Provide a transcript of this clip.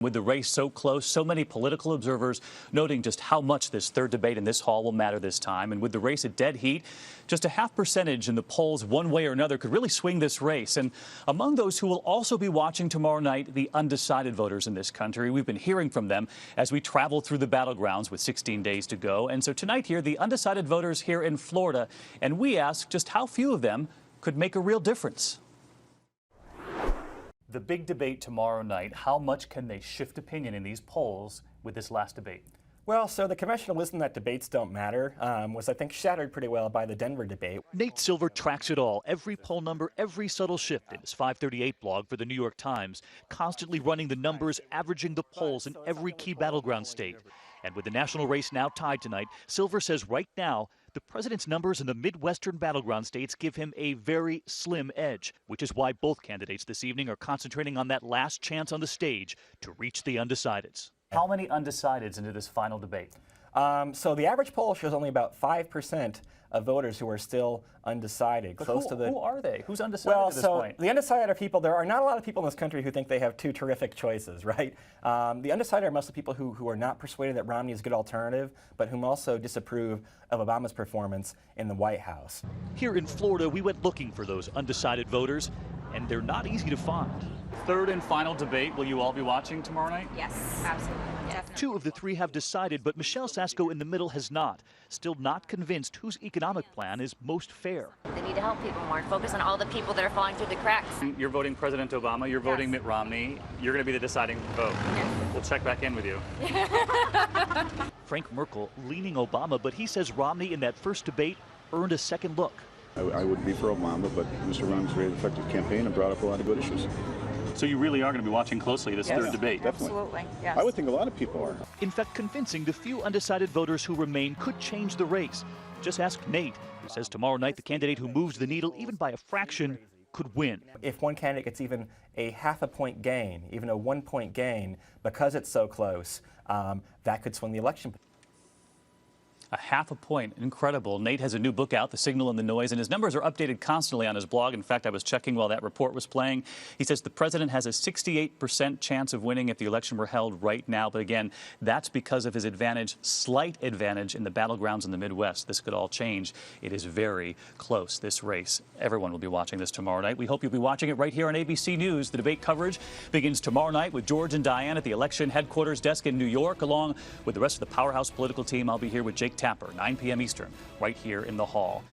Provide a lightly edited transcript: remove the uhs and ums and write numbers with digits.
With the race so close, so many political observers noting just how much this third debate in this hall will matter this time. And with the race at dead heat, just a half percentage in the polls one way or another could really swing this race. And among those who will also be watching tomorrow night, the undecided voters in this country. We've been hearing from them as we travel through the battlegrounds with 16 days to go. And so tonight here, the undecided voters here in Florida. And we ask just how few of them could make a real difference. The big debate tomorrow night, how much can they shift opinion in these polls with this last debate? Well, so the conventional wisdom that debates don't matter was, I think, shattered pretty well by the Denver debate. Nate Silver tracks it all, every poll number, every subtle shift in his 538 blog for the New York Times, constantly running the numbers, averaging the polls in every key battleground state. And with the national race now tied tonight, Silver says right now, the president's numbers in the Midwestern battleground states give him a very slim edge, which is why both candidates this evening are concentrating on that last chance on the stage to reach the undecideds. How many undecideds into this final debate? So the average poll shows only about 5% of voters who are still undecided. But who are they? Who's undecided at this point? The undecided are people, there are not a lot of people in this country who think they have two terrific choices, right? The undecided are mostly people who are not persuaded that Romney is a good alternative, but whom also disapprove of Obama's performance in the White House. Here in Florida, we went looking for those undecided voters, and they're not easy to find. Third and final debate. Will you all be watching tomorrow night? Yes, absolutely. Definitely. Two of the three have decided, but Michelle Sasko in the middle has not. Still not convinced whose economic plan is most fair. They need to help people more, focus on all the people that are falling through the cracks. You're voting President Obama, you're voting Mitt Romney. You're going to be the deciding vote. Yes. We'll check back in with you. Frank Merkel leaning Obama, but he says Romney in that first debate earned a second look. I would be for Obama, but Mr. Romney's very effective campaign and brought up a lot of good issues. So you really are going to be watching closely this third debate? Definitely. Absolutely, yes. I would think a lot of people are. In fact, convincing the few undecided voters who remain could change the race. Just ask Nate, who says tomorrow night the candidate who moves the needle even by a fraction could win. If one candidate gets even a half a point gain, even a 1 point gain, because it's so close, that could swing the election. A half a point. Incredible. Nate has a new book out, The Signal and the Noise, and his numbers are updated constantly on his blog. In fact, I was checking while that report was playing. He says the president has a 68% chance of winning if the election were held right now. But again, that's because of his advantage, slight advantage in the battlegrounds in the Midwest. This could all change. It is very close, this race. Everyone will be watching this tomorrow night. We hope you'll be watching it right here on ABC News. The debate coverage begins tomorrow night with George and Diane at the election headquarters desk in New York, along with the rest of the powerhouse political team. I'll be here with Jake Tapper, 9 p.m. Eastern, right here in the hall.